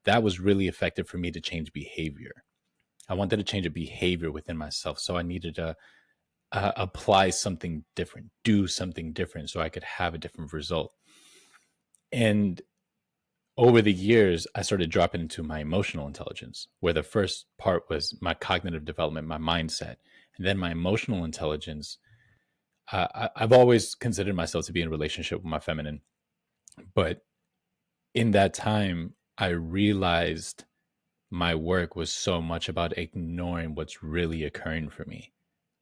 that was really effective for me to change behavior. I wanted to change a behavior within myself. So I needed to apply something different, do something different so I could have a different result. And over the years, I started dropping into my emotional intelligence, where the first part was my cognitive development, my mindset, and then my emotional intelligence. I've always considered myself to be in a relationship with my feminine, but in that time, I realized my work was so much about ignoring what's really occurring for me,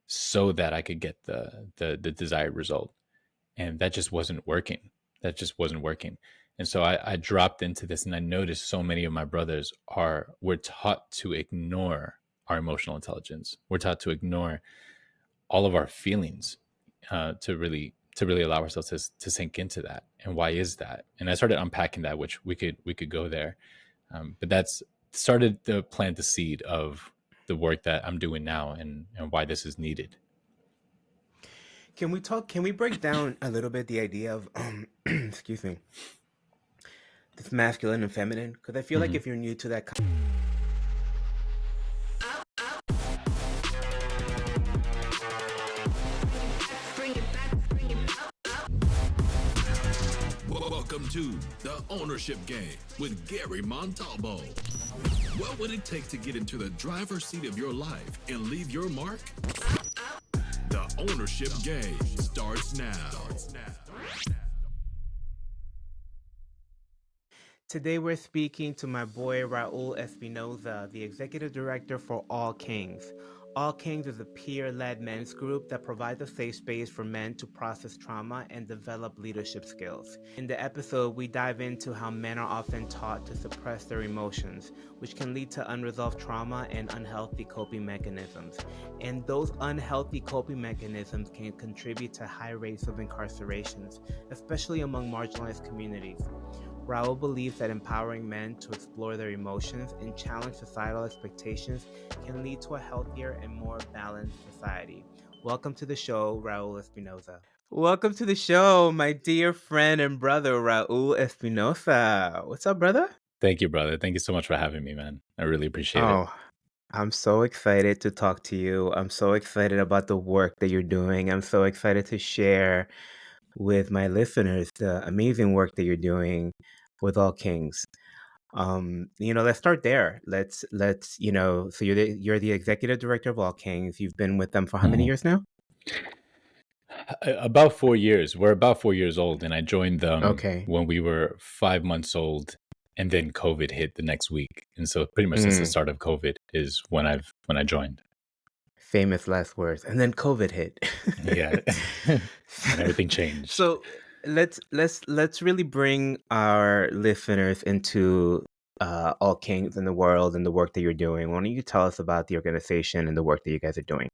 so that I could get the desired result, and that just wasn't working. That just wasn't working. And so I dropped into this, and I noticed so many of my brothers we're taught to ignore our emotional intelligence. We're taught to ignore all of our feelings, to really allow ourselves to sink into that. And why is that? And I started unpacking that, which we could go there. But that's started to plant the seed of the work that I'm doing now, and why this is needed. Can we break down a little bit the idea of excuse me, this masculine and feminine? Because I feel like Mhm. if you're new to that Welcome to The Ownership Game with Gary Montalbo. What would it take to get into the driver's seat of your life and leave your mark? The Ownership Game starts now. Today we're speaking to my boy Raul Espinosa, the executive director for All Kings. All Kings is a peer-led men's group that provides a safe space for men to process trauma and develop leadership skills. In the episode, we dive into how men are often taught to suppress their emotions, which can lead to unresolved trauma and unhealthy coping mechanisms. And those unhealthy coping mechanisms can contribute to high rates of incarcerations, especially among marginalized communities. Raul believes that empowering men to explore their emotions and challenge societal expectations can lead to a healthier and more balanced society. Welcome to the show, Raul Espinosa. Welcome to the show, my dear friend and brother, Raul Espinosa. What's up, brother? Thank you, brother. Thank you so much for having me, man. I really appreciate it. Oh, I'm so excited to talk to you. I'm so excited about the work that you're doing. I'm so excited to share with my listeners the amazing work that you're doing with All Kings. Let's start there. So you're the executive director of All Kings. You've been with them for how many Mhm. years now? About 4 years. We're about 4 years old, and I joined them Okay. when we were 5 months old, and then COVID hit the next week. And so, pretty much since the Mm, start of COVID is when I joined. famous last words. And then COVID hit. Yeah, and everything changed. So let's really bring our listeners into All Kings in the world and the work that you're doing. Why don't you tell us about the organization and the work that you guys are doing?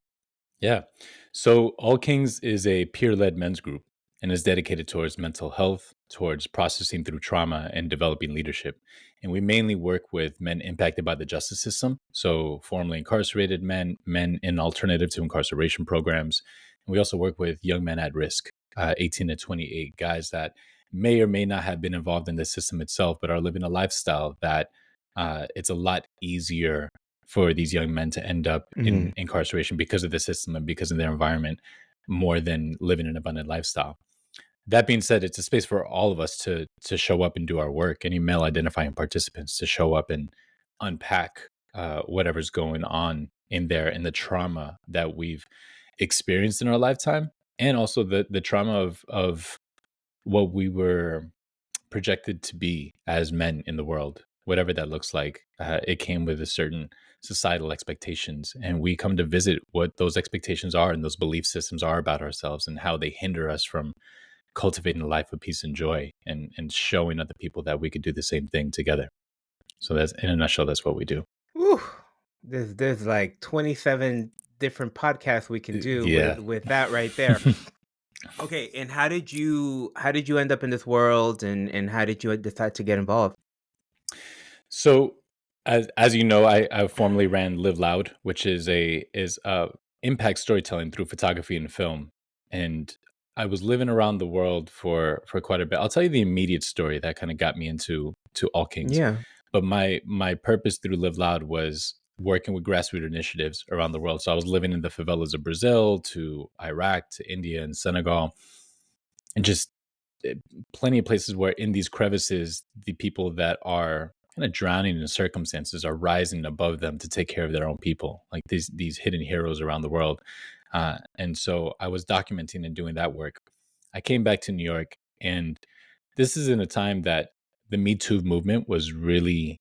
Yeah. So All Kings is a peer-led men's group and is dedicated towards mental health, towards processing through trauma and developing leadership. And we mainly work with men impacted by the justice system. So formerly incarcerated men, men in alternative to incarceration programs. And we also work with young men at risk, 18 to 28, guys that may or may not have been involved in the system itself, but are living a lifestyle that it's a lot easier for these young men to end up in Mhm. incarceration because of the system and because of their environment more than living an abundant lifestyle. That being said, it's a space for all of us to show up and do our work. Any male identifying participants to show up and unpack whatever's going on in there, and the trauma that we've experienced in our lifetime, and also the trauma of what we were projected to be as men in the world, whatever that looks like. It came with a certain societal expectations, and we come to visit what those expectations are and those belief systems are about ourselves, and how they hinder us from cultivating a life of peace and joy, and showing other people that we could do the same thing together. So that's, in a nutshell, that's what we do. Whew. There's like 27 different podcasts we can do Yeah. with that right there. Okay, and how did you end up in this world and how did you decide to get involved? So, as you know, I formerly ran Live Loud, which is impact storytelling through photography and film, and I was living around the world for quite a bit. I'll tell you the immediate story that kind of got me into to All Kings, Yeah. But my purpose through Live Loud was working with grassroots initiatives around the world. So I was living in the favelas of Brazil to Iraq to India and Senegal, and just eh, plenty of places where in these crevices, the people that are kind of drowning in circumstances are rising above them to take care of their own people, like these hidden heroes around the world. And so I was documenting and doing that work. I came back to New York, and this is in a time that the Me Too movement was really,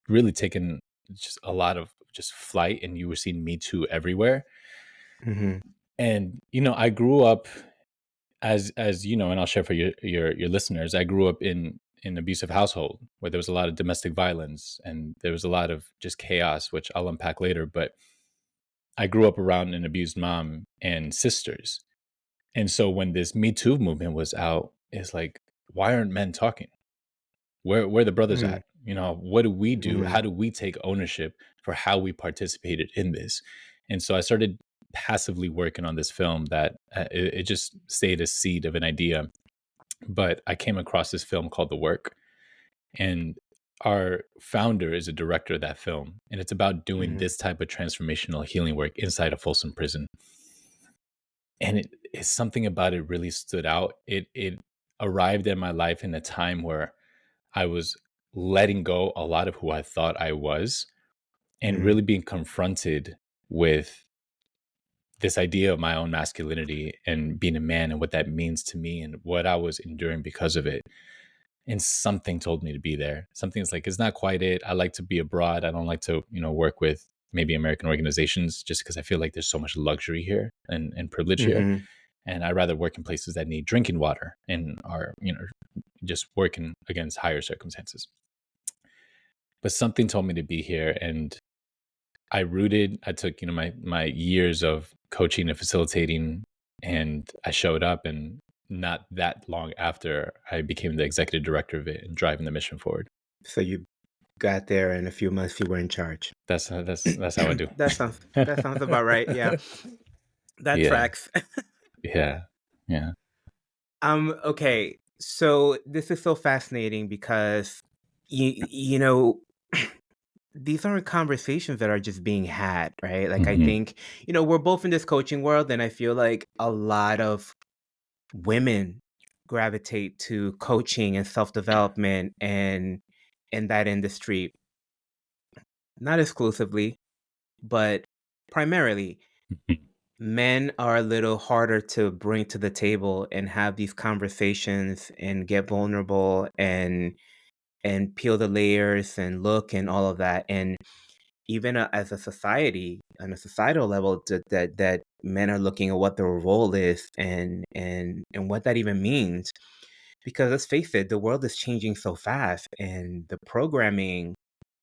really taking just a lot of just flight, and you were seeing Me Too everywhere. Mm-hmm. And I grew up as you know, and I'll share for your listeners. I grew up in an abusive household where there was a lot of domestic violence and there was a lot of just chaos, which I'll unpack later. But I grew up around an abused mom and sisters. And so when this Me Too movement was out, it's like, why aren't men talking? Where the brothers at? What do we do? Mm-hmm. How do we take ownership for how we participated in this? And so I started passively working on this film that it just stayed a seed of an idea. But I came across this film called The Work, and our founder is a director of that film, and it's about doing Mm-hmm. this type of transformational healing work inside a Folsom prison. And it's something about it really stood out. It arrived in my life in a time where I was letting go a lot of who I thought I was and Mm-hmm. really being confronted with this idea of my own masculinity and being a man and what that means to me and what I was enduring because of it. And something told me to be there. Something's like, it's not quite it. I like to be abroad. I don't like to, work with maybe American organizations just because I feel like there's so much luxury here and privilege here. Mm-hmm. And I'd rather work in places that need drinking water and are, just working against higher circumstances. But something told me to be here, and I took, my years of coaching and facilitating, and I showed up, and not that long after I became the executive director of it and driving the mission forward. So you got there in a few months you were in charge. That's how I do. That sounds about right. Yeah. That Yeah. tracks. Yeah. Yeah. Okay. So this is so fascinating because you know these aren't conversations that are just being had, right? Like I Hmm. think, we're both in this coaching world and I feel like a lot of women gravitate to coaching and self-development and in that industry, not exclusively, but primarily. Men are a little harder to bring to the table and have these conversations and get vulnerable and peel the layers and look and all of that. And even as a society, on a societal level, that men are looking at what their role is and what that even means. Because let's face it, the world is changing so fast, and the programming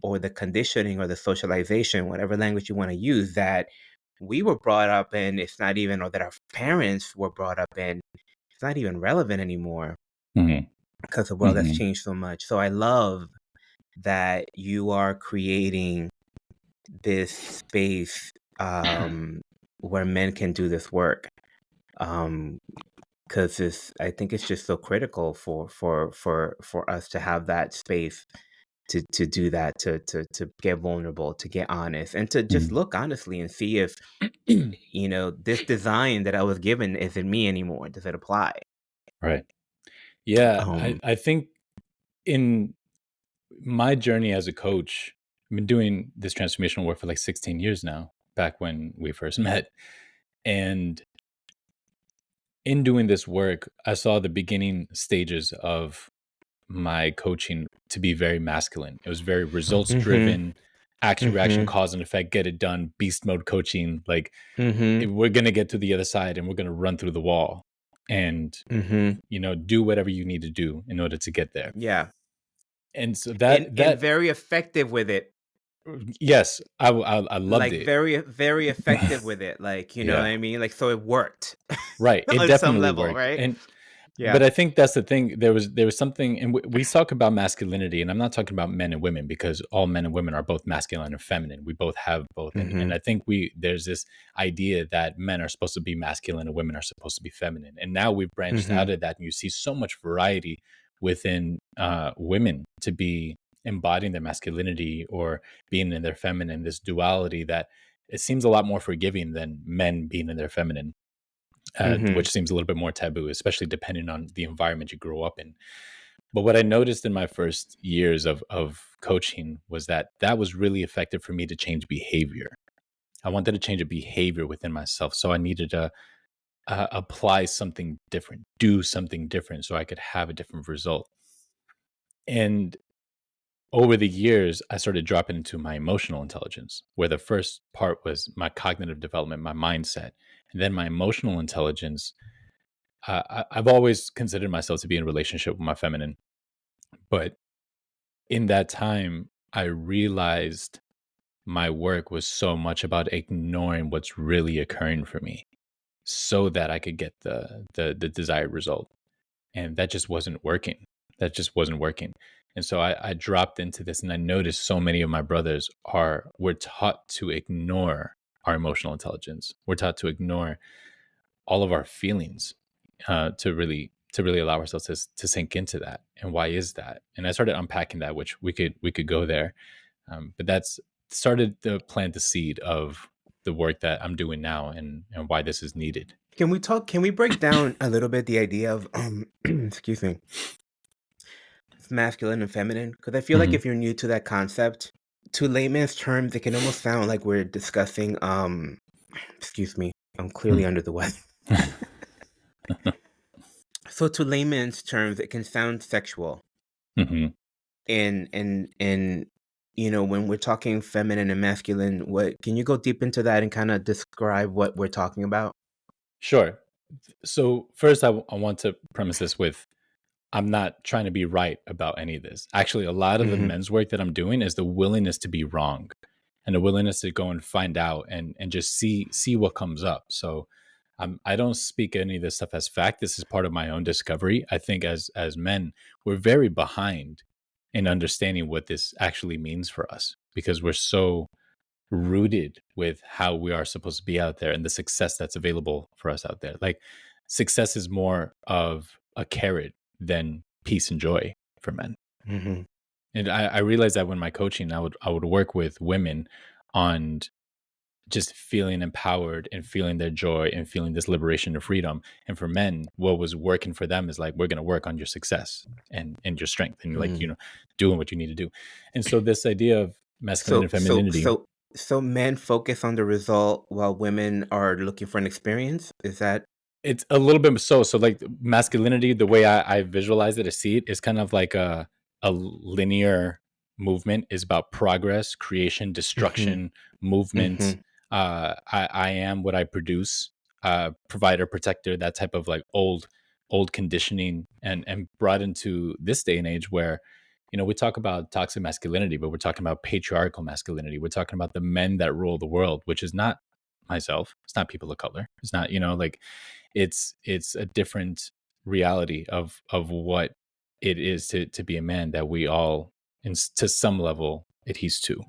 or the conditioning or the socialization, whatever language you want to use, that we were brought up in, it's not even, or that our parents were brought up in, it's not even relevant anymore Hmm. because the world has Hmm. changed so much. So I love that you are creating this space where men can do this work. Because I think it's just so critical for us to have that space to do that, to get vulnerable, to get honest, and to just look honestly and see if this design that I was given isn't me anymore. Does it apply? Right. Yeah. I, Um. I think in my journey as a coach, I've been doing this transformational work for like 16 years now, back when we first met. And in doing this work, I saw the beginning stages of my coaching to be very masculine. It was very results Mhm. driven, action, reaction, Mhm. cause and effect, get it done, beast mode coaching. Like, Mhm. we're going to get to the other side and we're going to run through the wall and, Mhm. do whatever you need to do in order to get there. Yeah. And so And very effective with it. yes, I loved Like it. very effective with it. Like, you know what Yeah. I mean? Like, so it worked Right. It on some definitely level, worked. right? But Yeah. I think that's the thing. There was something, and we talk about masculinity, and I'm not talking about men and women because all men and women are both masculine and feminine. We both have both, and Mhm. I think there's this idea that men are supposed to be masculine and women are supposed to be feminine, and now we've branched out Mhm. of that, and you see so much variety within women to be embodying their masculinity or being in their feminine, this duality that it seems a lot more forgiving than men being in their feminine, Mm-hmm. which seems a little bit more taboo, especially depending on the environment you grow up in. But what I noticed in my first years of coaching was that that was really effective for me to change behavior. I wanted to change a behavior within myself. So I needed to apply something different, do something different so I could have a different result. And over the years, I started dropping into my emotional intelligence, where the first part was my cognitive development, my mindset. And then my emotional intelligence. I've always considered myself to be in a relationship with my feminine. But in that time, I realized my work was so much about ignoring what's really occurring for me so that I could get the desired result. And that just wasn't working. That just wasn't working. And so I dropped into this and I noticed so many of my brothers we're taught to ignore our emotional intelligence. We're taught to ignore all of our feelings to really allow ourselves to sink into that. And why is that? And I started unpacking that, which we could go there. But that's started to plant the seed of the work that I'm doing now and why this is needed. Can we break down a little bit the idea of excuse me, masculine and feminine? Because I feel like Mhm. if you're new to that concept, to layman's terms, it can almost sound like we're discussing excuse me, I'm clearly under the weather. So to layman's terms, it can sound sexual. Mhm. And when we're talking feminine and masculine, what can you go deep into that and kind of describe what we're talking about? Sure. So first, I want to premise this with I'm not trying to be right about any of this. Actually, a lot of the Mhm. men's work that I'm doing is the willingness to be wrong and the willingness to go and find out and just see what comes up. So I don't speak any of this stuff as fact. This is part of my own discovery. I think as men, we're very behind in understanding what this actually means for us because we're so rooted with how we are supposed to be out there and the success that's available for us out there. Like success is more of a carrot than peace and joy for men. Mhm. And I realized that when my coaching, I would work with women on just feeling empowered and feeling their joy and feeling this liberation and freedom. And for men, what was working for them is like, we're going to work on your success and your strength and like, Mm. doing what you need to do. And so this idea of masculinity So and so femininity, so so men focus on the result while women are looking for an experience? Is that it's a little bit so like masculinity, the way I visualize it, I see it is kind of like a linear movement is about progress, creation, Mhm. destruction, movement. Mhm. I am what I produce, provider, protector, that type of like old conditioning and brought into this day and age where we talk about toxic masculinity, but we're talking about patriarchal masculinity. We're talking about the men that rule the world, which is not myself. It's not people of color. It's not, like it's a different reality of what it is to be a man that we all to some level adheres to,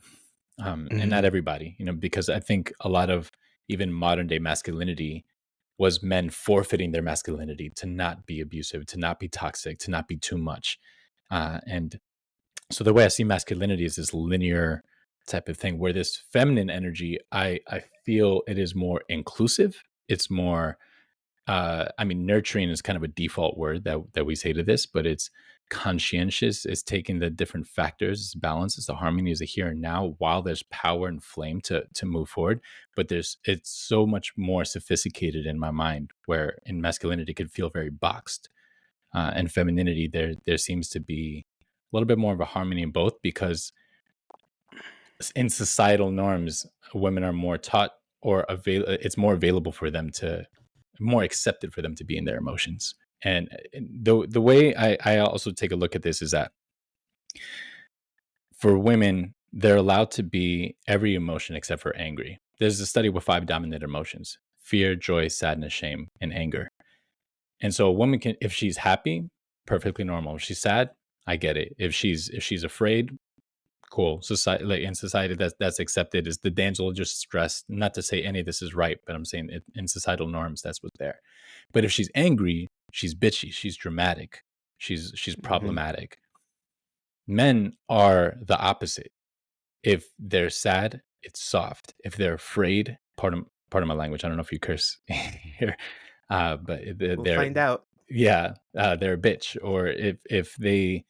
and not Mhm. everybody, because I think a lot of even modern day masculinity was men forfeiting their masculinity to not be abusive, to not be toxic, to not be too much, and so the way I see masculinity is this linear type of thing where this feminine energy, I feel it is more inclusive. It's more I mean, nurturing is kind of a default word that we say to this, but it's conscientious. It's taking the different factors, it's balance, it's the harmony, is the here and now, while there's power and flame to move forward. But it's so much more sophisticated in my mind. Where in masculinity it could feel very boxed, and femininity there seems to be a little bit more of a harmony in both because in societal norms, women are more taught or it's more available for them to more accepted for them to be in their emotions. And the way I also take a look at this is that for women, they're allowed to be every emotion except for angry. There's a study with 5 dominant emotions: fear, joy, sadness, shame, and anger. And so a woman can, if she's happy, perfectly normal. If she's sad, I get it. If she's afraid, cool. Society, like in society, that's accepted. Is the damsel just stressed? Not to say any of this is right, but I'm saying in societal norms, that's what's there. But if she's angry, she's bitchy, she's dramatic, she's Mhm. problematic. Men are the opposite. If they're sad, it's soft. If they're afraid, pardon my language. I don't know if you curse here, but We'll find out. they're a bitch. Or if they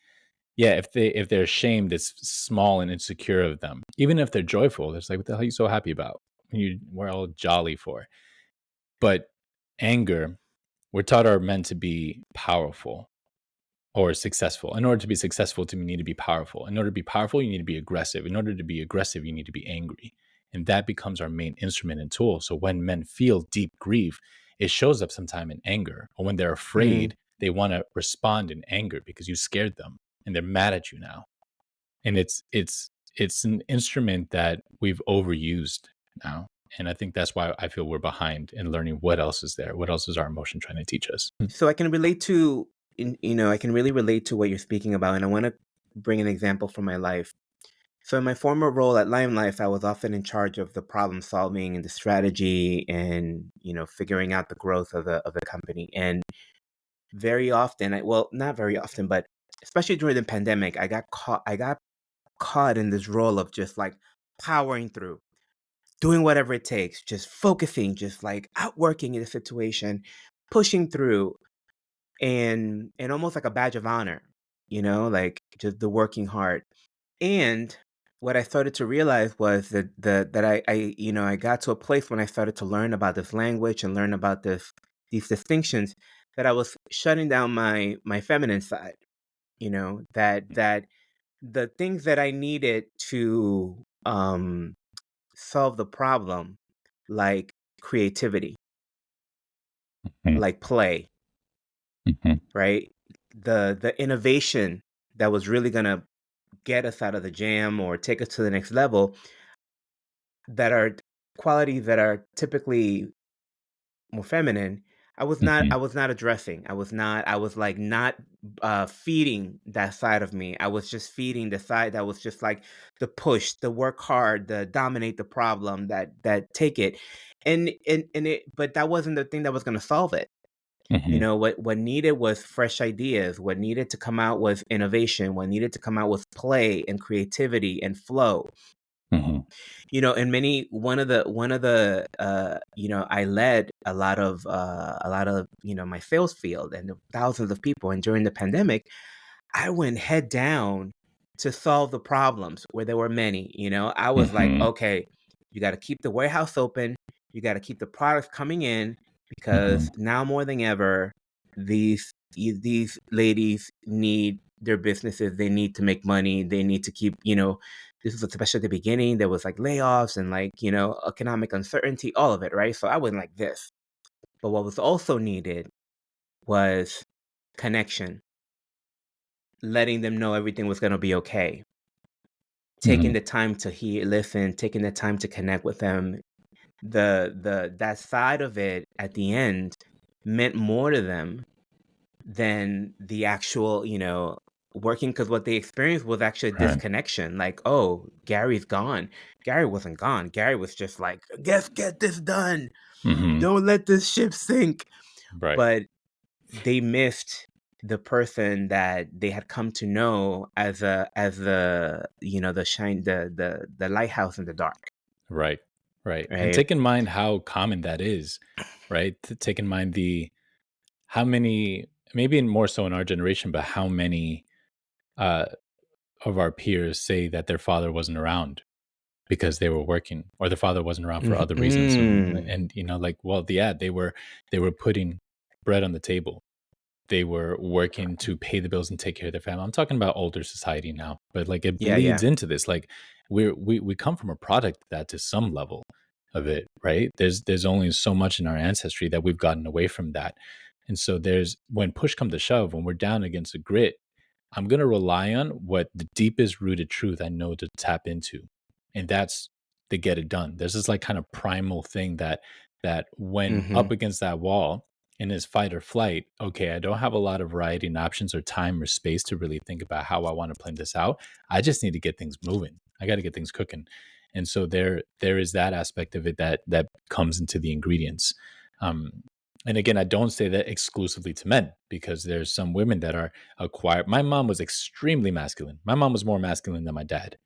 yeah, if they're ashamed, it's small and insecure of them. Even if they're joyful, it's like, what the hell are you so happy about? We're all jolly for. But anger, we're taught our men to be powerful or successful. In order to be successful, you need to be powerful. In order to be powerful, you need to be aggressive. In order to be aggressive, you need to be angry. And that becomes our main instrument and tool. So when men feel deep grief, it shows up sometime in anger. Or when they're Mm. afraid, they want to respond in anger because you scared them and they're mad at you now. And it's an instrument that we've overused now. And I think that's why I feel we're behind in learning what else is there. What else is our emotion trying to teach us? So I can relate to, I can really relate to what you're speaking about, and I want to bring an example from my life. So in my former role at Lime Life, I was often in charge of the problem solving and the strategy, and figuring out the growth of the company. And very often, well, not very often, but especially during the pandemic, I got caught in this role of just like powering through, doing whatever it takes, just focusing, just like outworking in the situation, pushing through, and almost like a badge of honor, like just the working hard. And what I started to realize was that I got to a place when I started to learn about this language and learn about these distinctions, that I was shutting down my feminine side. That the things that I needed to solve the problem, like creativity, Mhm, like play, mhm, right? The innovation that was really gonna get us out of the jam or take us to the next level, that are qualities that are typically more feminine. mhm, I was not addressing. I was like not feeding that side of me. I was just feeding the side that was just like the push, the work hard, the dominate the problem, that take it. And it, but that wasn't the thing that was going to solve it. mhm, What needed was fresh ideas. What needed to come out was innovation. What needed to come out was play and creativity and flow. mhm. And one of the I led a lot of my sales field and the thousands of people, and during the pandemic I went head down to solve the problems where there were many. I was like, Mhm, okay, you got to keep the warehouse open, you got to keep the products coming in, because mhm. now more than ever, these ladies need their businesses, they need to make money, they need to keep, this was especially at the beginning, there was like layoffs and like, economic uncertainty, all of it, right? So I went like this. But what was also needed was connection, letting them know everything was going to be okay, taking Mhm. the time to hear, listen, taking the time to connect with them. That side of it at the end meant more to them than the actual, working, because what they experienced was actually a Right. disconnection. Like, oh, Gary's gone. Gary wasn't gone. Gary was just like, "Guess get this done. Mhm. Don't let this ship sink." Right. But they missed the person that they had come to know as the the shine, the lighthouse in the dark, Right. Right. And right? take in mind how common that is, right? To take in mind how many, maybe more so in our generation, but how many uh, of our peers say that their father wasn't around because they were working, or their father wasn't around for other reasons. Mm. And like, well, yeah, they were putting bread on the table. They were working to pay the bills and take care of their family. I'm talking about older society now, but like it Yeah, bleeds yeah. into this. Like we come from a product of that to some level of it, right? There's only so much in our ancestry that we've gotten away from that. And so there's, when push comes to shove, when we're down against the grit, I'm going to rely on what the deepest rooted truth I know to tap into. And that's to get it done. There's this like kind of primal thing that when up Mhm. against that wall in his fight or flight, okay, I don't have a lot of variety and options or time or space to really think about how I want to plan this out. I just need to get things moving. I got to get things cooking. And so there is that aspect of it that comes into the ingredients. Um, And again, I don't say that exclusively to men, because there's some women that are acquired. My mom was extremely masculine. My mom was more masculine than my dad.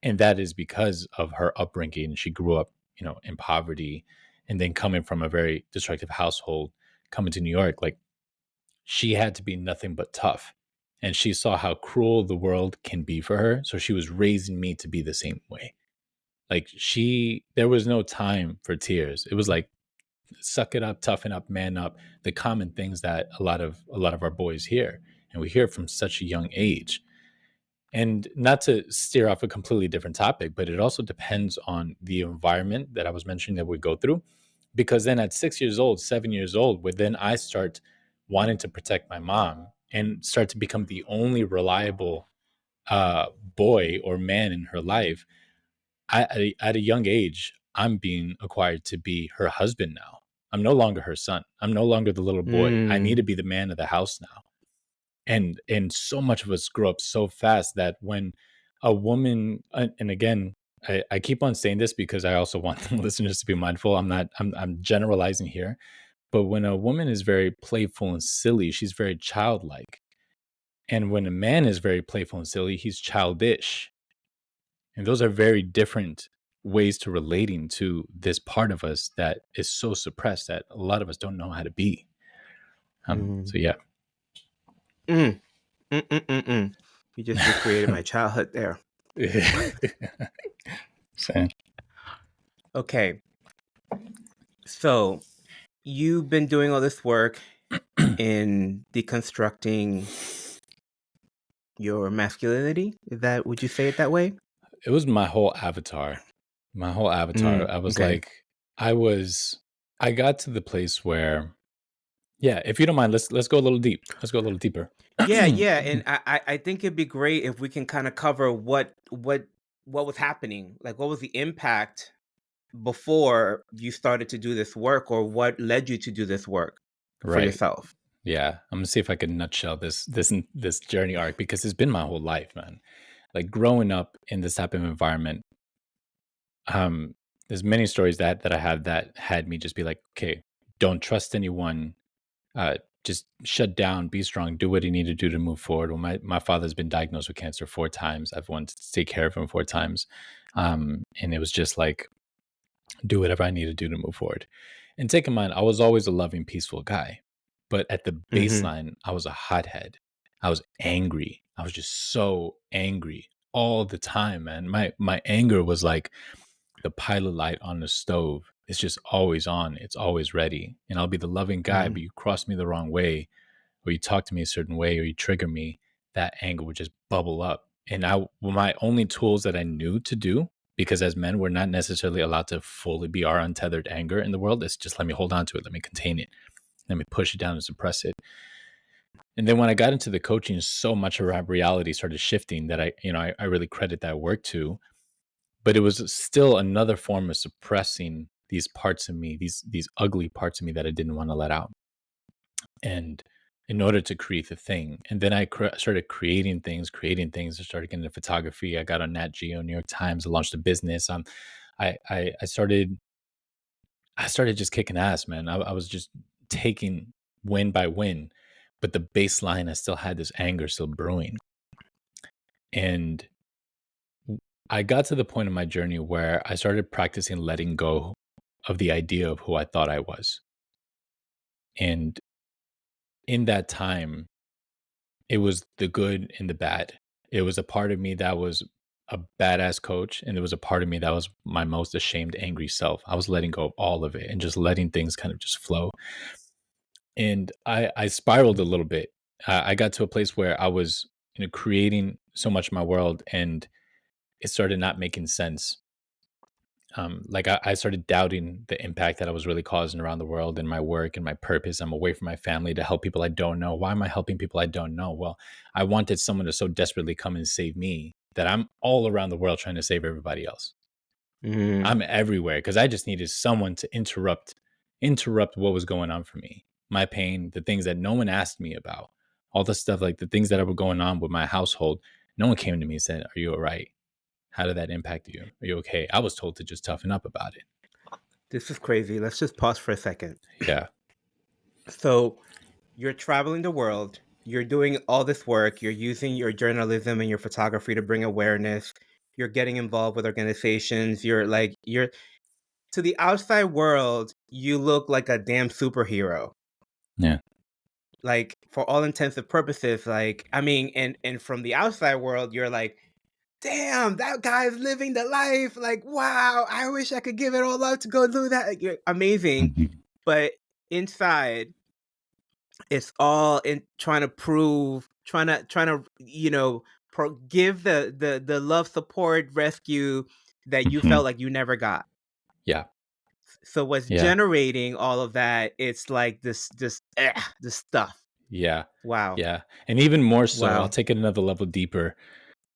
And that is because of her upbringing. She grew up, in poverty, and then coming from a very destructive household, coming to New York, like, she had to be nothing but tough. And she saw how cruel the world can be for her. So she was raising me to be the same way. Like, there was no time for tears. It was like, suck it up, toughen up, man up, the common things that a lot of our boys hear. And we hear it from such a young age. And not to steer off a completely different topic, but it also depends on the environment that I was mentioning that we go through. Because then at 6 years old, 7 years old, where then I start wanting to protect my mom and start to become the only reliable uh, boy or man in her life. At a young age, I'm being acquired to be her husband now. I'm no longer her son. I'm no longer the little boy. I need to Mm. be the man of the house now. And so much of us grow up so fast that when a woman, and again, I keep on saying this because I also want the listeners to be mindful. I'm generalizing here, but when a woman is very playful and silly, she's very childlike. And when a man is very playful and silly, he's childish. And those are very different ways to relating to this part of us that is so suppressed that a lot of us don't know how to be. Mm. So yeah. Mm. Mm. Mm. Mm. Mm. You just recreated my childhood there. So, Okay, so you've been doing all this work in deconstructing your masculinity. Would you say it that way? it was my whole avatar. My whole avatar. I was Okay. like, I got to the place where, yeah, if you don't mind, let's go a little deep. Let's go a little deeper. Yeah, yeah, and I think it'd be great if we can kind of cover what was happening, like what was the impact before you started to do this work, or what led you to do this work for Right. yourself. Yeah. I'm gonna see if I can nutshell this journey arc, because it's been my whole life, man. Like, growing up in this type of environment, um, there's many stories that I have that had me just be like, okay, don't trust anyone. Uh, just shut down, be strong, do what you need to do to move forward. Well, my father's been diagnosed with cancer 4 times. I've wanted to take care of him 4 times. And it was just like, do whatever I need to do to move forward. And take in mind, I was always a loving, peaceful guy. But at the Mm-hmm. baseline, I was a hothead. I was angry. I was just so angry all the time, man. My anger was like the pilot light on the stove. It's just always on. It's always ready. And I'll be the loving guy, Mm-hmm. but you cross me the wrong way, or you talk to me a certain way, or you trigger me, that anger would just bubble up. And my only tools that I knew to do, because as men, we're not necessarily allowed to fully be our untethered anger in the world. It's just, let me hold on to it. Let me contain it. Let me push it down and suppress it. And then when I got into the coaching, so much of reality started shifting that I really credit that work to. But it was still another form of suppressing these parts of me, these ugly parts of me that I didn't want to let out. And in order to create the thing, and then I started creating things. I started getting into photography. I got on Nat Geo, New York Times. I launched a business. I started just kicking ass, man. I was just taking win by win, but the baseline, I still had this anger still brewing. And I got to the point in my journey where I started practicing letting go of the idea of who I thought I was. And in that time, it was the good and the bad. It was a part of me that was a badass coach, and there was a part of me that was my most ashamed, angry self. I was letting go of all of it and just letting things kind of just flow. And I spiraled a little bit. I got to a place where I was, creating so much of my world, and it started not making sense. Like, I started doubting the impact that I was really causing around the world, and my work and my purpose. I'm away from my family to help people I don't know. Why am I helping people I don't know? Well, I wanted someone to so desperately come and save me that I'm all around the world trying to save everybody else. Mm-hmm. I'm everywhere because I just needed someone to interrupt what was going on for me, my pain, the things that no one asked me about, all the stuff, like the things that were going on with my household. No one came to me and said, "Are you all right? How did that impact you? Are you okay?" I was told to just toughen up about it. This is crazy. Let's just pause for a second. Yeah. So you're traveling the world, you're doing all this work, you're using your journalism and your photography to bring awareness, you're getting involved with organizations, you're to the outside world, you look like a damn superhero. Yeah. Like for all intents and purposes, like I mean, and from the outside world, you're like, damn, that guy's living the life. Like, wow, I wish I could give it all up to go do that. Like, you're amazing. Mhm. But inside, it's all in trying to prove, trying to, give the love, support, rescue that you Mhm. felt like you never got. Yeah. So what's Yeah. generating all of that? It's like this stuff. Yeah. Wow, Yeah. And even more so, I'll wow. take it another level deeper.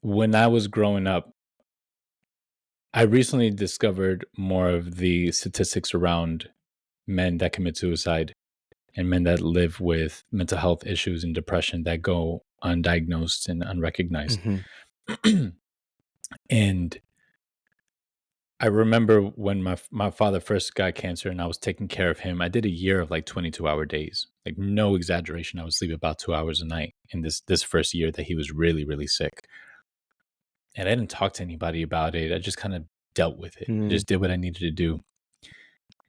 When I was growing up, I recently discovered more of the statistics around men that commit suicide and men that live with mental health issues and depression that go undiagnosed and unrecognized. Hmm. And I remember when my father first got cancer and I was taking care of him. I did a year of like 22-hour days. Like no exaggeration, I would sleep about 2 hours a night in this first year that he was really really sick. And I didn't talk to anybody about it. I just kind of dealt with it. I Mm, just did what I needed to do.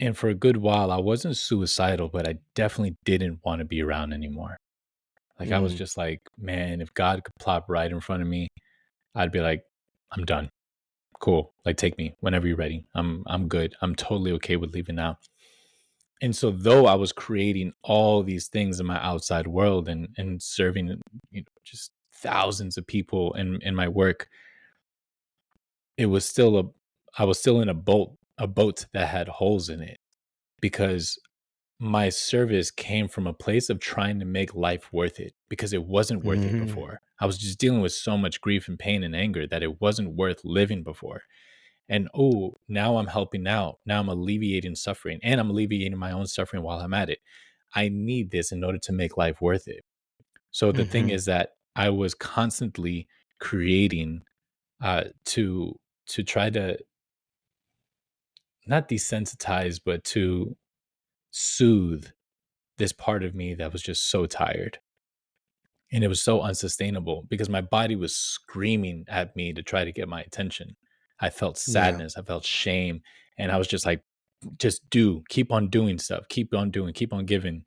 And for a good while, I wasn't suicidal, but I definitely didn't want to be around anymore. Like I was mm, just like, man, if God could plop right in front of me, I'd be like, I'm done. Cool. Like take me whenever you're ready. I'm good. I'm totally okay with leaving now. And so though I was creating all these things in my outside world and serving, just thousands of people in my work, it was still a I was still in a boat that had holes in it because my service came from a place of trying to make life worth it because it wasn't worth it mhm, before. I was just dealing with so much grief and pain and anger that it wasn't worth living before. And oh, now I'm helping out. Now I'm alleviating suffering and I'm alleviating my own suffering while I'm at it. I need this in order to make life worth it. So the thing mhm, is that I was constantly creating to try to not desensitize, but to soothe this part of me that was just so tired. And it was so unsustainable because my body was screaming at me to try to get my attention. I felt yeah, sadness, I felt shame, and I was just like, just do, keep on doing stuff, keep on doing, keep on giving.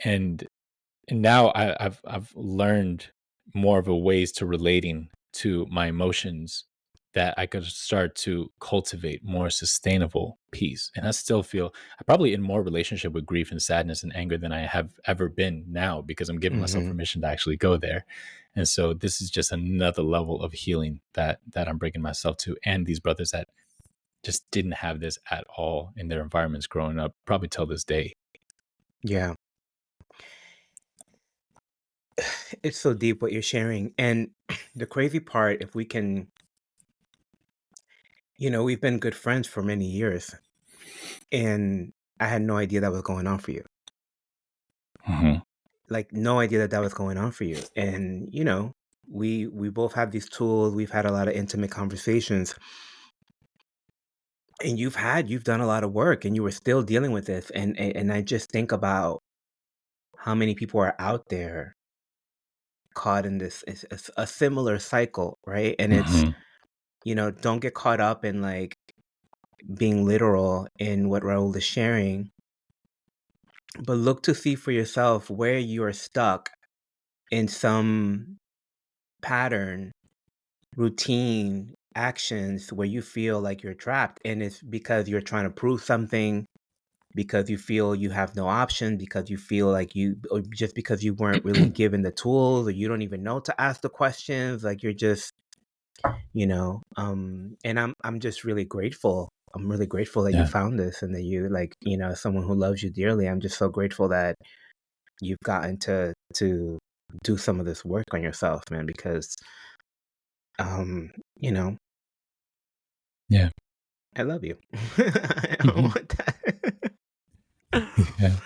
And now I've learned more of a ways to relating to my emotions that I could start to cultivate more sustainable peace. And I still feel I'm probably in more relationship with grief and sadness and anger than I have ever been now because I'm giving myself mhm, permission to actually go there. And so this is just another level of healing that I'm bringing myself to, and these brothers that just didn't have this at all in their environments growing up, probably till this day. yeah. It's so deep what you're sharing, and the crazy part, if we can, we've been good friends for many years, and I had no idea that was going on for you. Hmm. Like, no idea that that was going on for you, and we both have these tools. We've had a lot of intimate conversations, and you've done a lot of work, and you were still dealing with this, and I just think about how many people are out there caught in this it's a similar cycle, right? And it's, Hmm. don't get caught up in like being literal in what Raul is sharing, but look to see for yourself where you are stuck in some pattern, routine, actions where you feel like you're trapped. And it's because you're trying to prove something, because you feel you have no option, because you feel like or just because you weren't really given the tools, or you don't even know to ask the questions. Like you're just, and I'm just really grateful. I'm really grateful that you Yeah. found this and that you like, as someone who loves you dearly, I'm just so grateful that you've gotten to do some of this work on yourself, man, because um, you know, Yeah. I love you. I don't Hmm. want that. Yeah.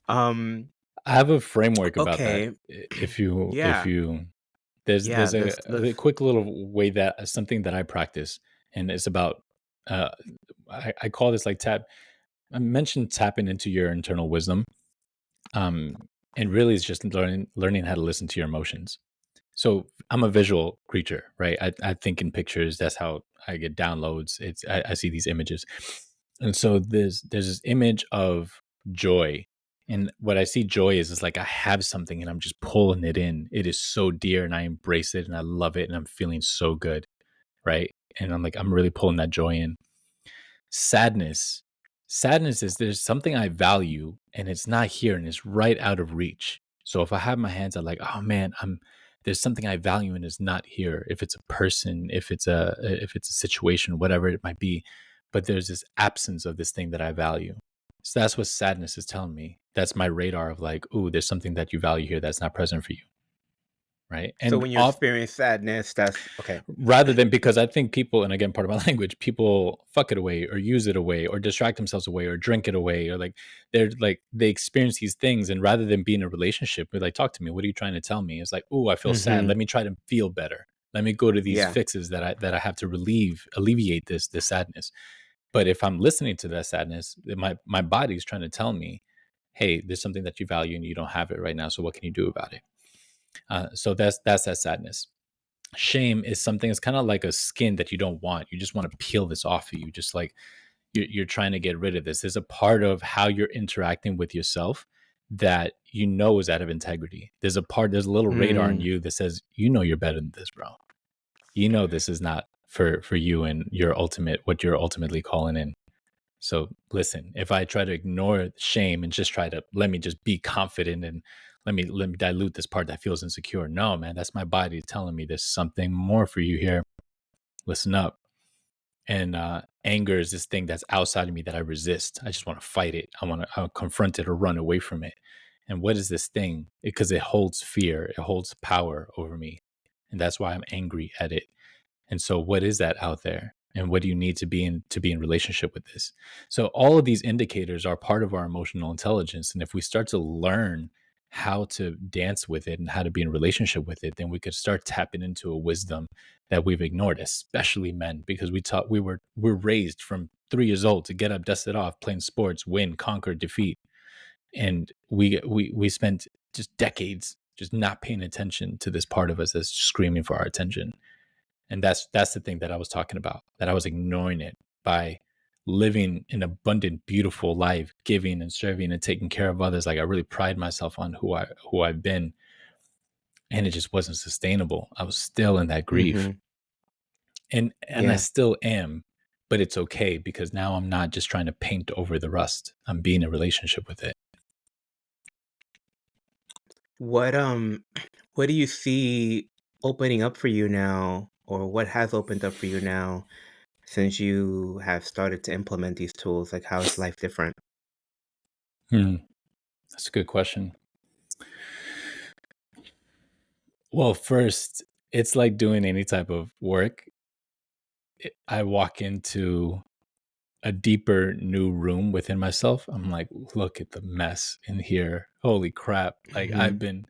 um, I have a framework about that. okay. If Yeah. you there's Yeah, a let's quick little way that something that I practice, and it's about uh I call this like tap I mentioned tapping into your internal wisdom. And really it's just learning how to listen to your emotions. So I'm a visual creature, right? I think in pictures. That's how I get downloads. I see these images, and so there's this image of joy, and what I see joy is like I have something and I'm just pulling it in. It is so dear, and I embrace it, and I love it, and I'm feeling so good, right? And I'm really pulling that joy in. Sadness, sadness is there's something I value, and it's not here, and it's right out of reach. So if I have my hands, I'm like, oh man, there's something I value and it's not here. If it's a person, if it's a situation, whatever it might be, but there's this absence of this thing that I value. So that's what sadness is telling me. That's my radar of like, ooh, there's something that you value here that's not present for you, right? So And when you off experience sadness, that's okay. rather than, because I think people, and again, part of my language, people fuck it away or use it away or distract themselves away or drink it away, or they experience these things, and rather than be in a relationship, they're like, talk to me. What are you trying to tell me? It's like, oh, I feel sad. Mm-hmm. Let me try to feel better. Let me go to these Yeah. fixes that I have to alleviate this sadness. But if I'm listening to that sadness, my body is trying to tell me, hey, there's something that you value and you don't have it right now. So what can you do about it? So that's that sadness. Shame is something, it's kind of like a skin that you don't want. You just want to peel this off of you. Just like you're trying to get rid of this. There's a part of how you're interacting with yourself that is out of integrity. There's a little radar in Mm. you that says, you're better than this, bro. This is not for you and what you're ultimately calling in. So listen, if I try to ignore shame and just try to let me just be confident and let me dilute this part that feels insecure. No, man, that's my body telling me there's something more for you here. Listen up. And anger is this thing that's outside of me that I resist. I just want to fight it. I want to confront it or run away from it. And what is this thing? Because it holds fear, it holds power over me. And that's why I'm angry at it. And so what is that out there? And what do you need to be in relationship with this? So all of these indicators are part of our emotional intelligence. And if we start to learn how to dance with it and how to be in relationship with it, then we could start tapping into a wisdom that we've ignored, especially men, because we're raised from 3 years old to get up, dust it off, playing sports, win, conquer, defeat. And we spent just decades just not paying attention to this part of us that's screaming for our attention. And that's the thing that I was talking about, that I was ignoring it by living an abundant, beautiful life, giving and serving and taking care of others. Like I really pride myself on who I've been, and it just wasn't sustainable. I was still in that grief, Mm-hmm. and I Yeah. still am, but it's okay because now I'm not just trying to paint over the rust. I'm being in a relationship with it. What what do you see opening up for you now, or what has opened up for you now since you have started to implement these tools? Like, how is life different? Hmm, that's a good question. Well, first, it's like doing any type of work. I walk into a deeper new room within myself. I'm like, look at the mess in here. Holy crap. Like Mm-hmm.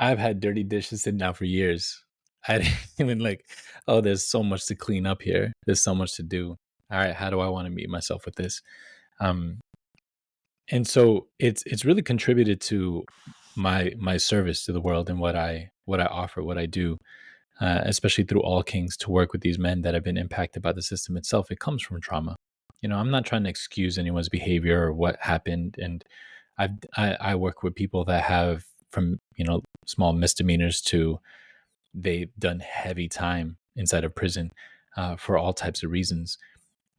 I've had dirty dishes sitting out for years. I didn't even like, oh, there's so much to clean up here. There's so much to do. All right, how do I want to meet myself with this? Um, and so it's really contributed to my service to the world and what I offer, what I do, especially through All Kings, to work with these men that have been impacted by the system itself. It comes from trauma. I'm not trying to excuse anyone's behavior or what happened, and I work with people that have from small misdemeanors to they've done heavy time inside of prison for all types of reasons,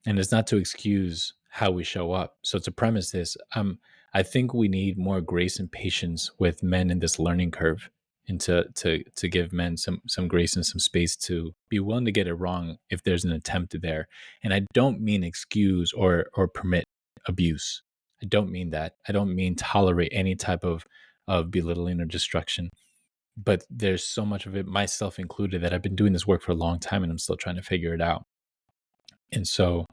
and it's not to excuse how we show up. So to premise this, I think we need more grace and patience with men in this learning curve, and to give men some grace and some space to be willing to get it wrong if there's an attempt there. And I don't mean excuse or permit abuse. I don't mean that. I don't mean tolerate any type of belittling or destruction. But there's so much of it, myself included, that I've been doing this work for a long time and I'm still trying to figure it out. And so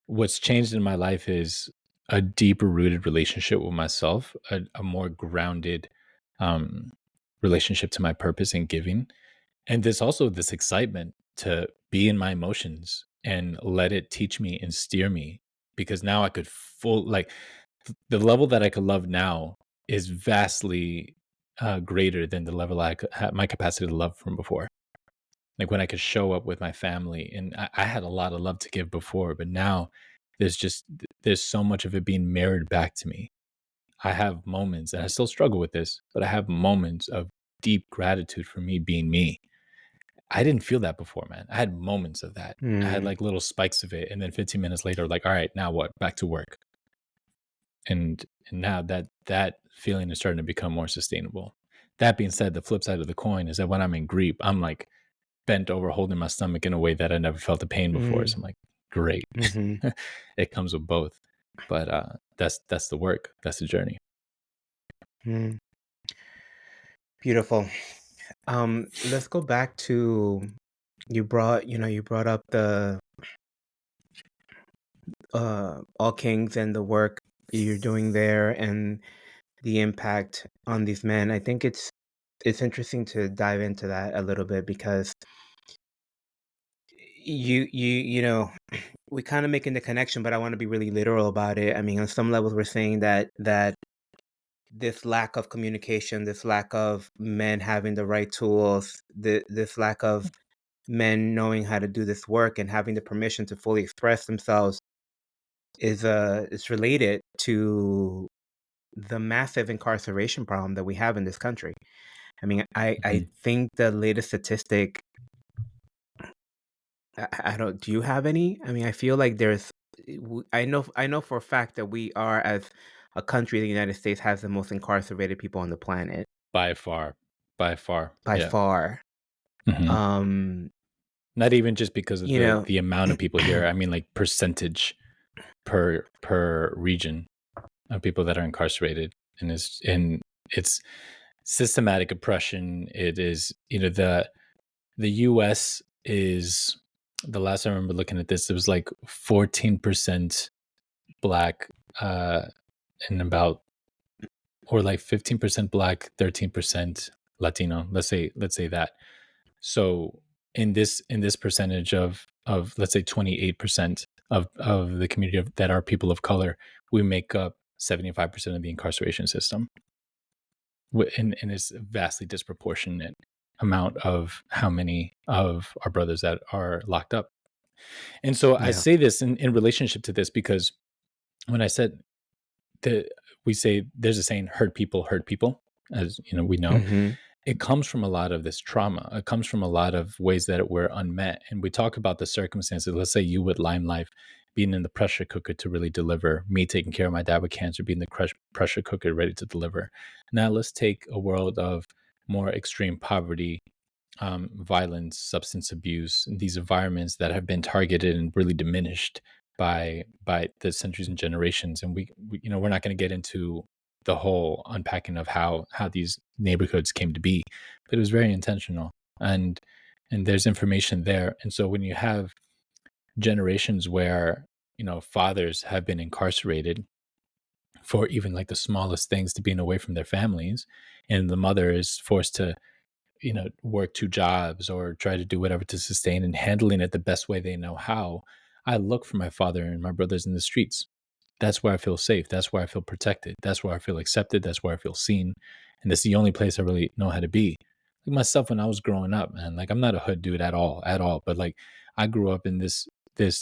what's changed in my life is a deeper rooted relationship with myself, a more grounded um, relationship to my purpose and giving. And there's also this excitement to be in my emotions and let it teach me and steer me, because now I could the level that I could love now is vastly greater than the level I had my capacity to love from before. Like when I could show up with my family, and I had a lot of love to give before, but now there's so much of it being mirrored back to me. I have moments, and I still struggle with this, but I have moments of deep gratitude for me being me. I didn't feel that before, man. I had moments of that. I had Mm, like little spikes of it, and then 15 minutes later, like, all right, now what? Back to work. And now that feeling is starting to become more sustainable. That being said, the flip side of the coin is that when I'm in grief, I'm like bent over holding my stomach in a way that I never felt the pain before. So mm, I'm like, great. mm-hmm, It comes with both. But that's the work. That's the journey. mm. Beautiful. Let's go back to you brought up the All Kings and the work you're doing there and the impact on these men. I think it's interesting to dive into that a little bit because you know we kind of making the connection, but I want to be really literal about it. I mean, on some levels, we're saying that this lack of communication, this lack of men having the right tools, this lack of men knowing how to do this work and having the permission to fully express themselves is related to the massive incarceration problem that we have in this country. I mean, I Mhm. think the latest statistic, I don't, do you have any? I mean, I feel like I know for a fact that we are, as a country, the United States has the most incarcerated people on the planet By far. By far. by Yeah. far. Mhm. Um, Not even just because of you the know, the amount of people here. I mean, like percentage per region of people that are incarcerated, and it's systematic oppression. It is, the US is, the last I remember looking at this, it was like 14% black, uh and about, or like 15% black, 13% Latino. Let's say that. So in this percentage of let's say 28% of the community that are people of color, we make up 75% of the incarceration system. And it's a vastly disproportionate amount of how many of our brothers that are locked up. And so I yeah. say this in relationship to this because when I said that, we say there's a saying, hurt people, as you know, we know Mhm. it comes from a lot of this trauma. It comes from a lot of ways that we're unmet. And we talk about the circumstances. Let's say you with Lime Life being in the pressure cooker to really deliver, me taking care of my dad with cancer, being the pressure cooker ready to deliver. Now let's take a world of more extreme poverty, violence, substance abuse, these environments that have been targeted and really diminished by the centuries and generations. And we're not going to get into the whole unpacking of how these neighborhoods came to be, but it was very intentional, and there's information there. And so when you have generations where fathers have been incarcerated for even like the smallest things, to being away from their families, and the mother is forced to work two jobs or try to do whatever to sustain, and handling it the best way they know how. I look for my father and my brothers in the streets. That's where I feel safe. That's where I feel protected. That's where I feel accepted. That's where I feel seen. And that's the only place I really know how to be. Like myself when I was growing up, man, like I'm not a hood dude at all. But like I grew up in this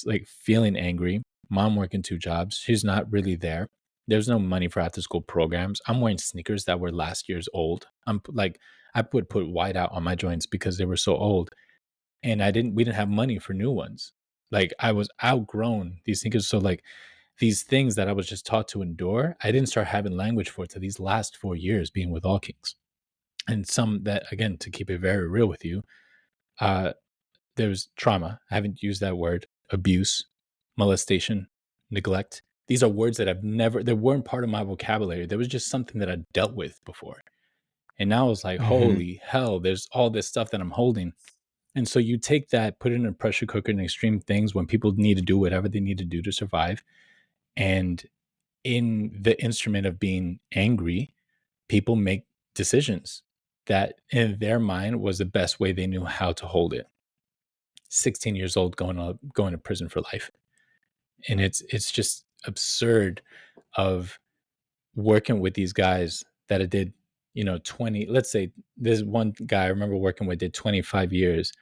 like feeling angry. Mom working two jobs. She's not really there. There's no money for after school programs. I'm wearing sneakers that were last year's old. I'm like I would put white out on my joints because they were so old. And we didn't have money for new ones. Like I was outgrown these sneakers. So like these things that I was just taught to endure, I didn't start having language for it to these last 4 years being with All Kings. And some that, again, to keep it very real with you, uh, there's trauma. I haven't used that word. Abuse, molestation, neglect. These are words that they weren't part of my vocabulary. There was just something that I dealt with before. And now it's like, Mhm. holy hell, there's all this stuff that I'm holding. And so you take that, put it in a pressure cooker in extreme things when people need to do whatever they need to do to survive. And in the instrument of being angry, people make decisions that in their mind was the best way they knew how to hold it. 16 years old, going to prison for life. And it's just absurd of working with these guys that it did, 20, let's say this one guy I remember working with did 25 years,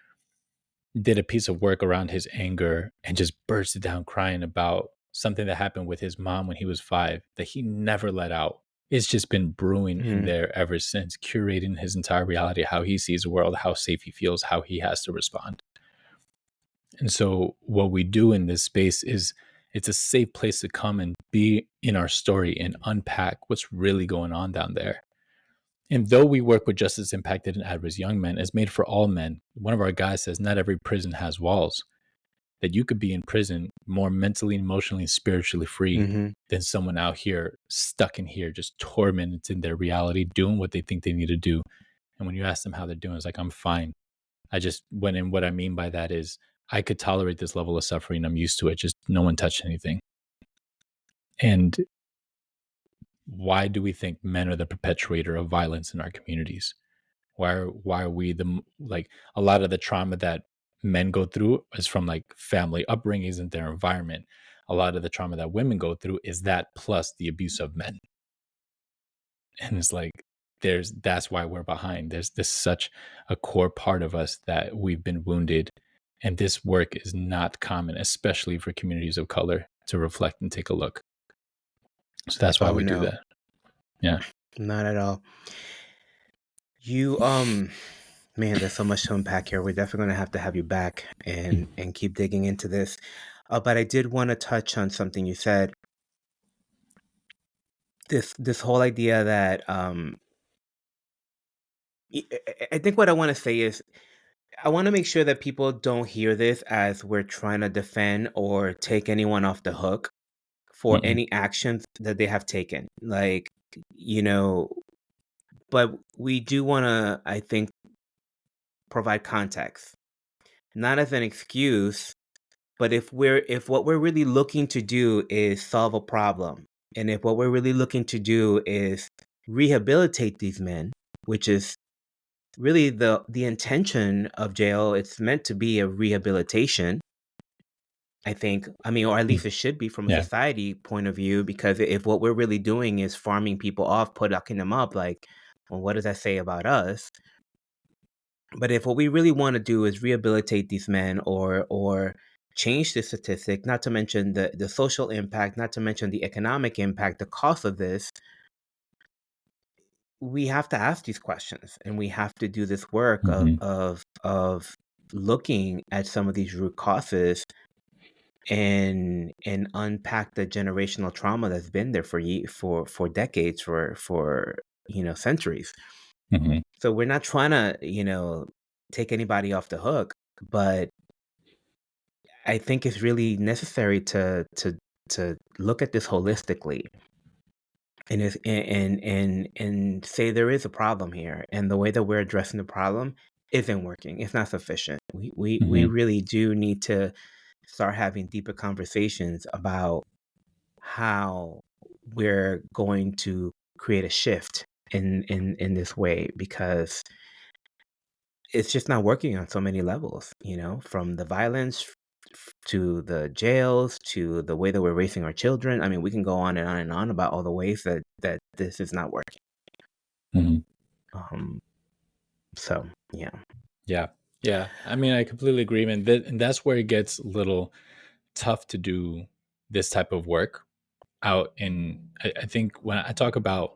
did a piece of work around his anger and just bursted down crying about something that happened with his mom when he was 5 that he never let out. It's just been brewing in Mm-hmm. there ever since, curating his entire reality, how he sees the world, how safe he feels, how he has to respond. And so what we do in this space is it's a safe place to come and be in our story and unpack what's really going on down there. And though we work with justice impacted and at-risk young men, it's made for all men. One of our guys says not every prison has walls, that you could be in prison more mentally, emotionally, and spiritually free Mm-hmm. than someone out here stuck in here, just tormented in their reality, doing what they think they need to do. And when you ask them how they're doing, it's like, I'm fine. I just went in. What I mean by that is I could tolerate this level of suffering. I'm used to it. Just no one touched anything. And why do we think men are the perpetuator of violence in our communities? Why are we like a lot of the trauma that men go through is from like family upbringings and their environment. A lot of the trauma that women go through is that plus the abuse of men. And it's like that's why we're behind. There's this such a core part of us that we've been wounded. And this work is not common, especially for communities of color, to reflect and take a look. So that's why Oh we do no, that. Yeah. not at all. You man, there's so much to unpack here. We're definitely gonna have to have you back and keep digging into this. But I did want to touch on something you said. This whole idea that I think what I want to say is I want to make sure that people don't hear this as we're trying to defend or take anyone off the hook for Mm-mm. any actions that they have taken. Like, you know, but we do want to, I think, provide context, not as an excuse, but if what we're really looking to do is solve a problem, and if what we're really looking to do is rehabilitate these men, which is really the intention of jail, it's meant to be a rehabilitation. I think, I mean, or at Mm. least it should be from a Yeah. society point of view, because if what we're really doing is farming people off, locking them up, like, well, what does that say about us? But if what we really want to do is rehabilitate these men or change the statistic, not to mention the social impact, not to mention the economic impact, the cost of this, we have to ask these questions and we have to do this work Mm-hmm. of looking at some of these root causes and unpack the generational trauma that's been there for decades, for centuries. Mm-hmm. So we're not trying to take anybody off the hook, but I think it's really necessary to look at this holistically and say there is a problem here, and the way that we're addressing the problem isn't working. It's not sufficient. We Mm-hmm. really do need to start having deeper conversations about how we're going to create a shift in this way, because it's just not working on so many levels, from the violence to the jails to the way that we're raising our children. I mean, we can go on and on and on about all the ways that this is not working. Mm-hmm. Um, so yeah. Yeah. Yeah. I mean, I completely agree. And that's where it gets a little tough to do this type of work out in. I think when I talk about,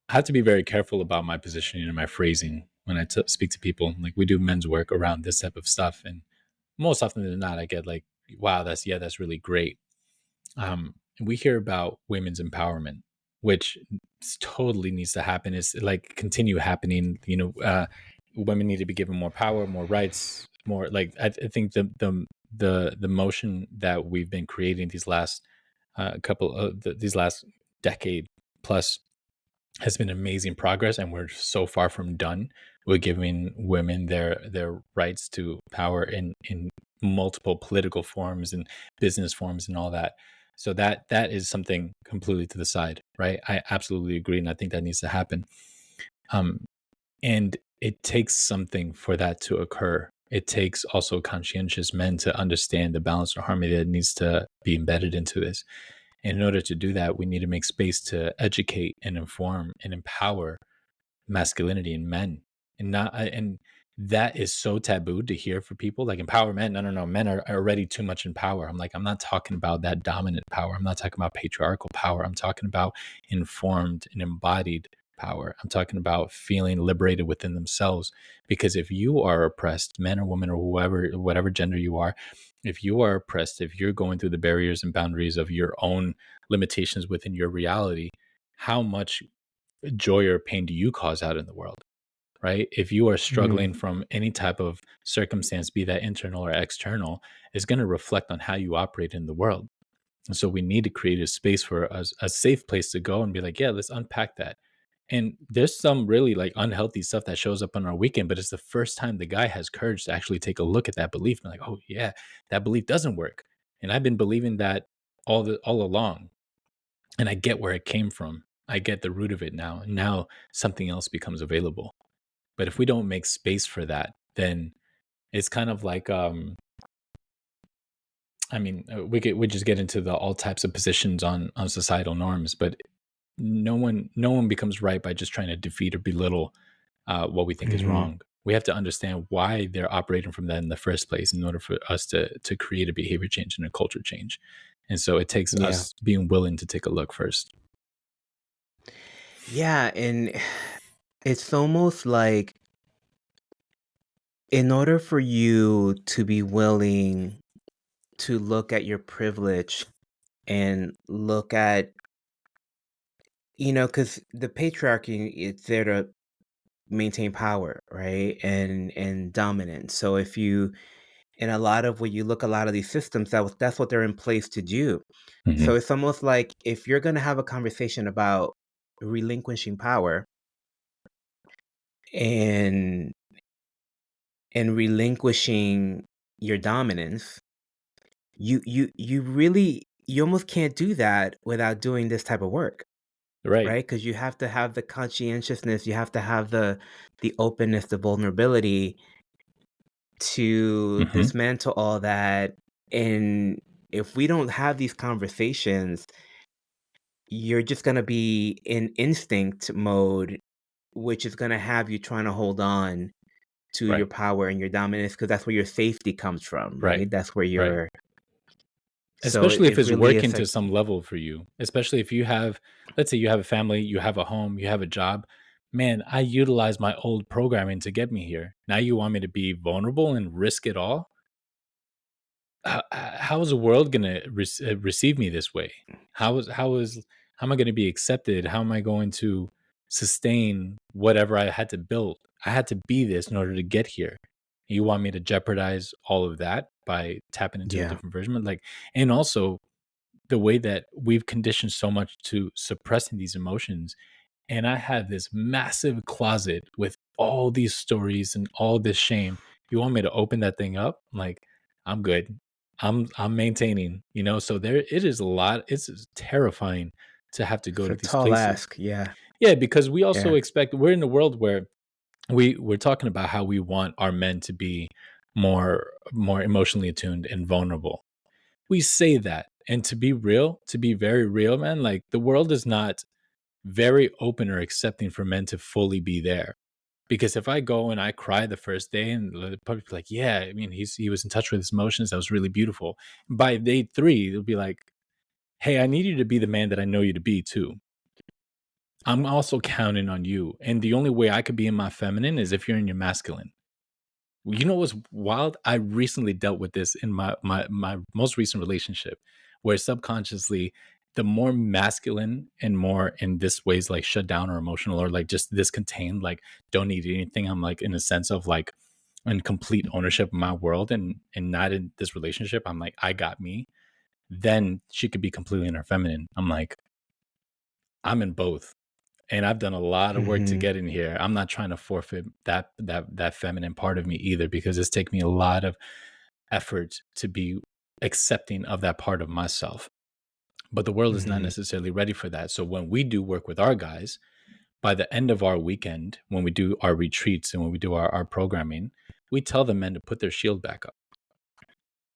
I have to be very careful about my positioning and my phrasing when I speak to people. Like, we do men's work around this type of stuff. And most often than not, I get like, wow, that's really great. And we hear about women's empowerment, which totally needs to happen. Is like continue happening. Women need to be given more power, more rights, more like I think the motion that we've been creating these last these last decade plus has been amazing progress, and we're so far from done with giving women their rights to power in multiple political forms and business forms and all that. So that is something completely to the side, right? I absolutely agree, and I think that needs to happen. Um, and it takes something for that to occur. It takes also conscientious men to understand the balance or harmony that needs to be embedded into this. And in order to do that, we need to make space to educate and inform and empower masculinity in men. And that is so taboo to hear for people. Like, empowerment, no, men are already too much in power. I'm like, I'm not talking about that dominant power. I'm not talking about patriarchal power. I'm talking about informed and embodied power. I'm talking about feeling liberated within themselves. Because if you are oppressed, men or women or whoever, whatever gender you are, if you are oppressed, if you're going through the barriers and boundaries of your own limitations within your reality, how much joy or pain do you cause out in the world? Right? If you are struggling from any type of circumstance, be that internal or external, is going to reflect on how you operate in the world. And so we need to create a space for us, a safe place to go and be like, yeah, let's unpack that. And there's some really like unhealthy stuff that shows up on our weekend, but it's the first time the guy has courage to actually take a look at that belief and like, oh yeah, that belief doesn't work. And I've been believing that all along. And I get where it came from. I get the root of it now. Now something else becomes available. But if we don't make space for that, then it's kind of like I mean, we just get into the all types of positions on societal norms, but no one becomes right by just trying to defeat or belittle what we think is Mm-hmm. wrong. We have to understand why they're operating from that in the first place in order for us to create a behavior change and a culture change. And so it takes Yeah. us being willing to take a look first. Yeah, and it's almost like in order for you to be willing to look at your privilege and look at, because the patriarchy, it's there to maintain power, right? And dominance. So if you, in a lot of when you look a lot of these systems, that's what they're in place to do. Hmm. So it's almost like if you're going to have a conversation about relinquishing power and relinquishing your dominance, you really, you almost can't do that without doing this type of work, Right. right? Because you have to have the conscientiousness, you have to have the openness, the vulnerability to Hmm. dismantle all that. And if we don't have these conversations, you're just going to be in instinct mode, which is going to have you trying to hold on to your Right. power and your dominance, because that's where your safety comes from, Right. right? That's where Right. your, so Especially if it it's really is working to like, some level for you, especially if you have, let's say you have a family, you have a home, you have a job. Man, I utilized my old programming to get me here. Now you want me to be vulnerable and risk it all? How is the world going to receive me this way? How am I going to be accepted? How am I going to sustain whatever I had to build? I had to be this in order to get here. You want me to jeopardize all of that by tapping into a yeah, different version? Like, and also the way that we've conditioned so much to suppressing these emotions. And I have this massive closet with all these stories and all this shame. You want me to open that thing up? Like, I'm good. I'm maintaining, so there it is a lot. It's terrifying to have to go it's to a these tall places. ask. Yeah, Yeah, because we also yeah. expect we're in a world where we're talking about how we want our men to be more emotionally attuned and vulnerable. We say that. And to be real, to be very real, man, like the world is not very open or accepting for men to fully be there. Because if I go and I cry the first day and the public be like, yeah, I mean, he was in touch with his emotions. That was really beautiful. By day 3, it'll be like, hey, I need you to be the man that I know you to be too. I'm also counting on you. And the only way I could be in my feminine is if you're in your masculine. You know what's wild? I recently dealt with this in my most recent relationship, where subconsciously, the more masculine and more in this ways like shut down or emotional or like just this contained, like don't need anything. I'm like in a sense of like in complete ownership of my world and not in this relationship. I'm like, I got me. Then she could be completely in her feminine. I'm like, I'm in both. And I've done a lot of work to Hmm. get in here. I'm not trying to forfeit that feminine part of me either, because it's taken me a lot of effort to be accepting of that part of myself. But the world is not Hmm. necessarily ready for that. So when we do work with our guys, by the end of our weekend, when we do our retreats and when we do our programming, we tell the men to put their shield back up.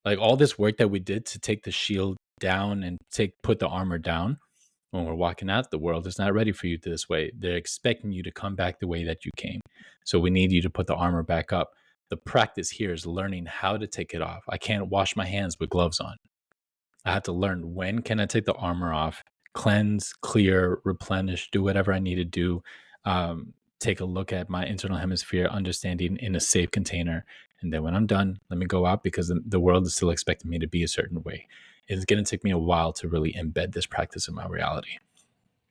Like all this work that we did to take the shield down and put the armor down when we're walking out. The world is not ready for you this way. They're expecting you to come back the way that you came. So we need you to put the armor back up. The practice here is learning how to take it off. I can't wash my hands with gloves on. I have to learn, when can I take the armor off, cleanse, clear, replenish, do whatever I need to do. Take a look at my internal hemisphere, understanding in a safe container. And then when I'm done, let me go out, because the world is still expecting me to be a certain way. It's going to take me a while to really embed this practice in my reality.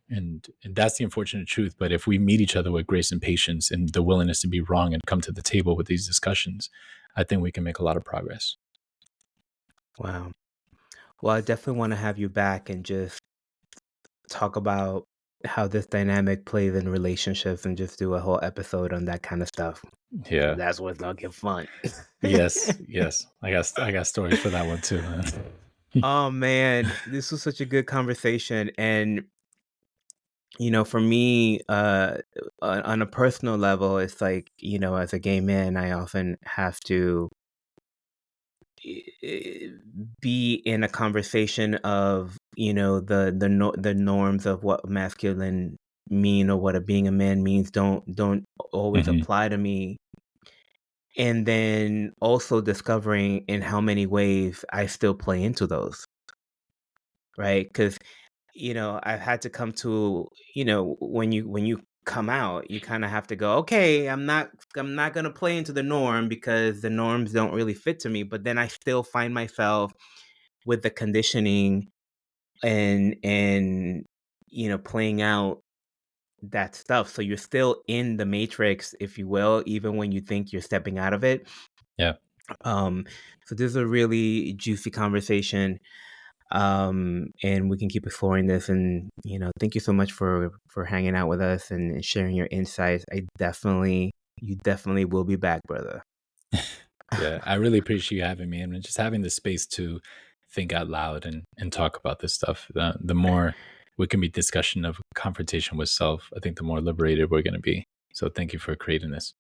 And that's the unfortunate truth. But if we meet each other with grace and patience and the willingness to be wrong and come to the table with these discussions, I think we can make a lot of progress. Wow. Well, I definitely want to have you back and just talk about how this dynamic plays in relationships and just do a whole episode on that kind of stuff. Yeah. That's what's gonna get fun. Yes. I got stories for that one too. Oh man, this was such a good conversation. And for me, on a personal level, it's like, as a gay man, I often have to eh, be in a conversation of, the norms of what masculine mean, or what being a man means, don't always Mhm. apply to me. And then also discovering in how many ways I still play into those, right? Because I've had to come to, when you come out, you kind of have to go, okay, I'm not going to play into the norm, because the norms don't really fit to me. But then I still find myself with the conditioning and playing out that stuff. So you're still in the matrix, if you will, even when you think you're stepping out of it. Yeah. Um, so this is a really juicy conversation. And we can keep exploring this. And thank you so much for hanging out with us and sharing your insights. You definitely will be back, brother. Yeah. I really appreciate you having me, and just having the space to think out loud and talk about this stuff. The more we can be discussion of confrontation with self, I think the more liberated we're going to be. So thank you for creating this.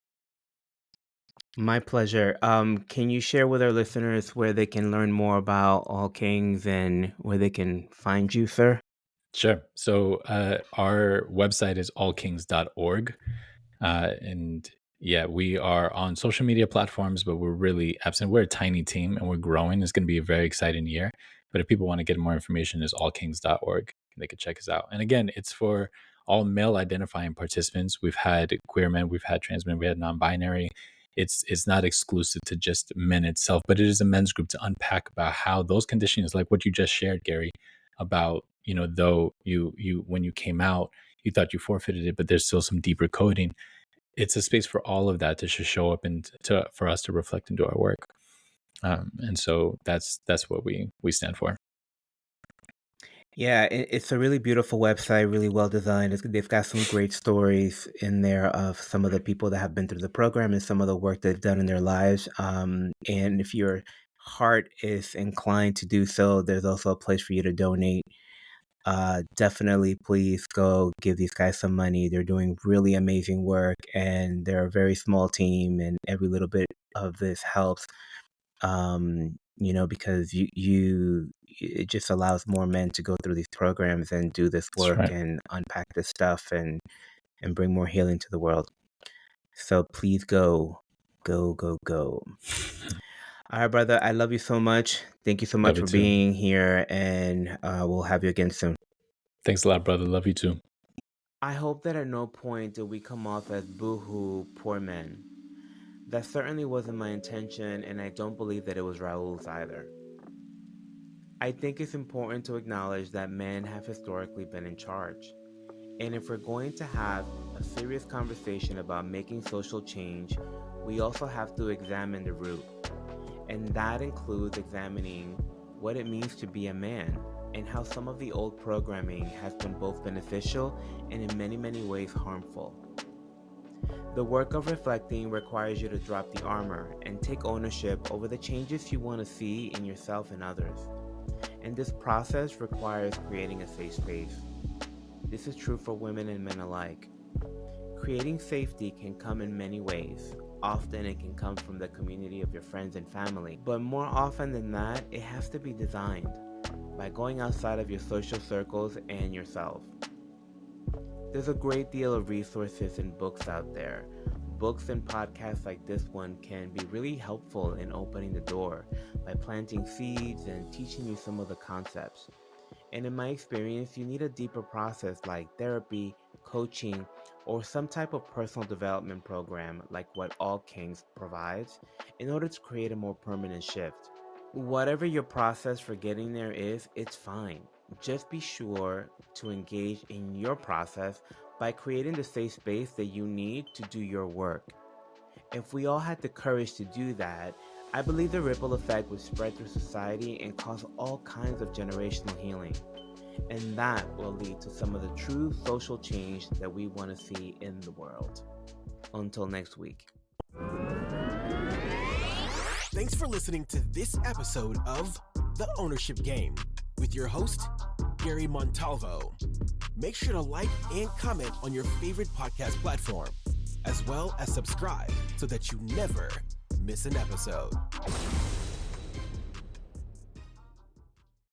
My pleasure. Can you share with our listeners where they can learn more about All Kings and where they can find you, sir? Sure. So our website is allkings.org. And yeah, we are on social media platforms, but we're really absent. We're a tiny team and we're growing. It's going to be a very exciting year. But if people want to get more information, it's allkings.org. They can check us out. And again, it's for all male identifying participants. We've had queer men, we've had trans men, we had non-binary. It's not exclusive to just men itself, but it is a men's group to unpack about how those conditions, like what you just shared, Gary, about, though you when you came out, you thought you forfeited it, but there's still some deeper coding. It's a space for all of that to just show up and for us to reflect and do our work. And so that's what we stand for. Yeah, it's a really beautiful website, really well designed. They've got some great stories in there of some of the people that have been through the program and some of the work they've done in their lives. And if your heart is inclined to do so, there's also a place for you to donate. Definitely, please go give these guys some money. They're doing really amazing work, and they're a very small team, and every little bit of this helps. Because it just allows more men to go through these programs and do this That's work right. and unpack this stuff and bring more healing to the world. So please go, go, go, go. All right, brother. I love you so much. Thank you so Love much you for too. being here, and we'll have you again soon. Thanks a lot, brother. Love you too. I hope that at no point did we come off as boohoo, poor men. That certainly wasn't my intention, and I don't believe that it was Raul's either. I think it's important to acknowledge that men have historically been in charge. And if we're going to have a serious conversation about making social change, we also have to examine the root. And that includes examining what it means to be a man and how some of the old programming has been both beneficial and in many, many ways harmful. The work of reflecting requires you to drop the armor and take ownership over the changes you want to see in yourself and others. And this process requires creating a safe space. This is true for women and men alike. Creating safety can come in many ways. Often it can come from the community of your friends and family, but more often than that, it has to be designed. by going outside of your social circles and yourself. There's a great deal of resources and books out there. Books and podcasts like this one can be really helpful in opening the door by planting seeds and teaching you some of the concepts. And in my experience, you need a deeper process like therapy, coaching, or some type of personal development program like what All Kings provides in order to create a more permanent shift. Whatever your process for getting there is, it's fine. Just be sure to engage in your process by creating the safe space that you need to do your work. If we all had the courage to do that, I believe the ripple effect would spread through society and cause all kinds of generational healing. And that will lead to some of the true social change that we want to see in the world. Until next week. Thanks for listening to this episode of The Ownership Game with your host, Gary Montalvo. Make sure to like and comment on your favorite podcast platform, as well as subscribe so that you never miss an episode.